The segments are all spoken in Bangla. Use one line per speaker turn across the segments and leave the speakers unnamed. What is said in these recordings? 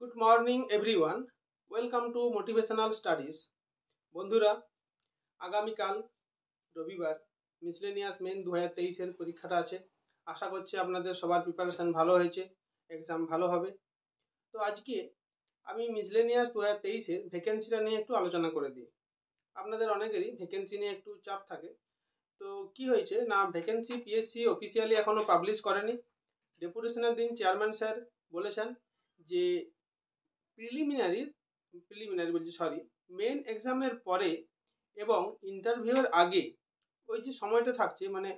Good morning everyone, welcome to motivational studies. বন্ধুরা, আগামীকাল রবিবার মিসলেনিয়াস মেন 2023-এর পরীক্ষাটা আছে। আশা করছি আপনাদের সবার প্রিপারেশান ভালো হয়েছে, এক্সাম ভালো হবে। তো আজকে আমি মিসলেনিয়াস 2023-এর ভ্যাকেন্সিটা নিয়ে একটু আলোচনা করে দিই। আপনাদের অনেকেরই ভ্যাকেন্সি নিয়ে একটু চাপ থাকে। তো কি হয়েছে না, ভ্যাকেন্সি পিএসসি অফিসিয়ালি এখনও পাবলিশ করেনি। ডেপুটেশনের দিন চেয়ারম্যান স্যার বলেছেন যে মেন এক্সামের পরে এবং ইন্টারভিউয়ের আগে ওই যে সময়টা থাকছে, মানে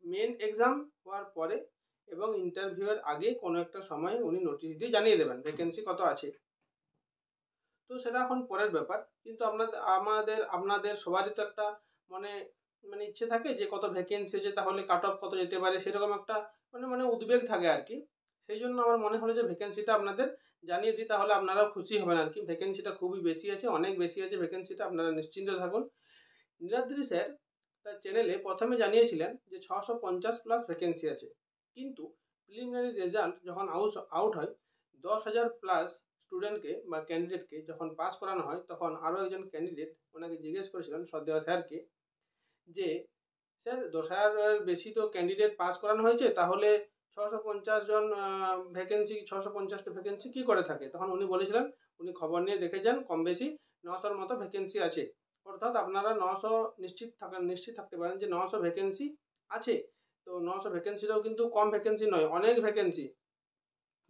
মেন এক্সাম হওয়ার পরে এবং ইন্টারভিউয়ের আগে কোনো একটা সময়ে উনি নোটিশ দিয়ে জানিয়ে দেবেন ভ্যাকেন্সি কত আছে। তো সেটা এখন পরের ব্যাপার, কিন্তু আপনাদের সবারই তো একটা মানে মানে ইচ্ছে থাকে যে কত ভ্যাকেন্সি আছে, তাহলে কাট অফ কত যেতে পারে, সেরকম একটা মানে উদ্বেগ থাকে আর কি। সেই জন্য আমার মনে হলো যে ভ্যাকেন্সিটা আপনাদের জানিয়ে দিই, তাহলে আপনারাও খুশি হবেন আর কি। ভ্যাকেন্সিটা খুবই বেশি আছে, অনেক বেশি আছে ভ্যাকেন্সিটা, আপনারা নিশ্চিন্ত থাকুন। নীলাদ্রি স্যার তার চ্যানেলে প্রথমে জানিয়েছিলেন যে 650+ ভ্যাকেন্সি আছে, কিন্তু প্রিলিমিনারি রেজাল্ট যখন আউট হয় 10,000+ স্টুডেন্টকে বা ক্যান্ডিডেটকে যখন পাস করানো হয়, তখন আরও একজন ক্যান্ডিডেট ওনাকে জিজ্ঞেস করেছিলেন শ্রদ্ধেয় স্যারকে যে স্যার 10,000 বেশি তো ক্যান্ডিডেট পাস করানো হয়েছে, তাহলে 650 ভ্যাকেন্সি 650টা ভ্যাকেন্সি কী করে থাকে? তখন উনি বলেছিলেন উনি খবর নিয়ে দেখেছেন কম বেশি 900-র মতো ভ্যাকেন্সি আছে। অর্থাৎ আপনারা 900 নিশ্চিত থাকতে পারেন যে 900 ভ্যাকেন্সি আছে। তো 900 ভ্যাকেন্সিটাও কিন্তু কম ভ্যাকেন্সি নয়, অনেক ভ্যাকেন্সি।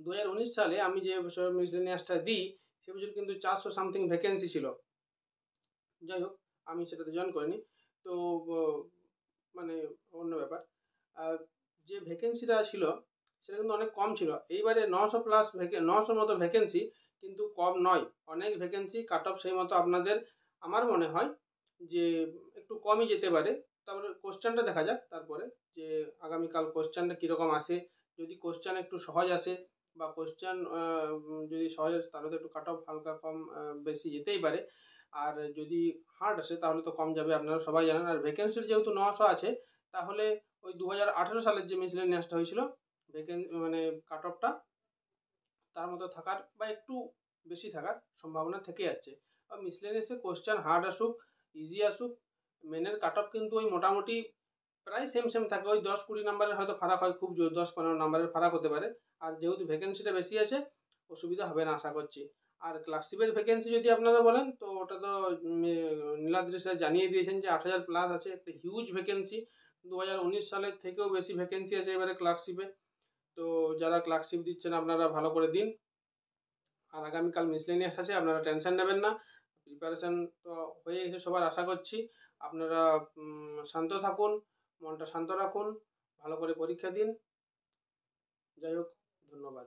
2019 সালে আমি যে মিসলেনিয়াসটা দিই সে বছর কিন্তু 400 সামথিং ভ্যাকেন্সি ছিল। যাই হোক, আমি সেটাতে জয়েন করিনি, তো মানে অন্য ব্যাপার। যে ভ্যাকেন্সিটা ছিল সেটা কিন্তু অনেক কম ছিল। এইবারে 900 মতো ভ্যাকেন্সি কিন্তু কম নয়, অনেক ভ্যাকেন্সি। কাট অফ সেই মতো আপনাদের আমার মনে হয় যে একটু কমই যেতে পারে। তারপরে কোশ্চেনটা দেখা যাক তারপরে, যে আগামীকাল কোশ্চেনটা কীরকম আসে। যদি কোশ্চেন একটু সহজ আসে বা কোশ্চেন যদি সহজ আসে তাহলে তো একটু কাট অফ হালকা কম বেশি যেতেই পারে। আর যদি হার্ড আসে তাহলে তো কম যাবে, আপনারা সবাই জানেন। আর ভ্যাকেন্সির যেহেতু 900 আছে, তাহলে ওই 2018 সালের যে মিসলেনিয়াসটা হয়েছিল মানে কাট অফটা তার মতো থাকার বা একটু বেশি থাকার সম্ভাবনা থেকে যাচ্ছে। আর মিসলেনিয়াসে কোশ্চেন হার্ড আসুক ইজি আসুক, মেনের কাট অফ কিন্তু ওই মোটামুটি প্রায় সেম থাকে। ওই 10-20 নাম্বারের হয়তো ফারাক হয়, খুব জোর 10-15 নাম্বারের ফারাক হতে পারে। আর যেহেতু ভ্যাকেন্সিটা বেশি আছে, অসুবিধা হবে না আশা করছি। আর ক্লার্কশিপের ভ্যাকেন্সি যদি আপনারা বলেন, তো ওটা তো নীলাদ্রি স্যার জানিয়ে দিয়েছেন যে 8,000+ আছে, একটা হিউজ ভ্যাকেন্সি। 2019 সালের থেকেও বেশি ভ্যাকেন্সি আছে এবারে ক্লার্কশিপে। তো যারা ক্লার্কশিপ দিচ্ছেন আপনারা ভালো করে দিন। আর আগামীকাল মিসলেনিয়াস আছে, আপনারা টেনশন নেবেন না। প্রিপারেশান তো হয়ে গেছে সবার, আশা করছি। আপনারা শান্ত থাকুন, মনটা শান্ত রাখুন, ভালো করে পরীক্ষা দিন। যাই হোক, ধন্যবাদ।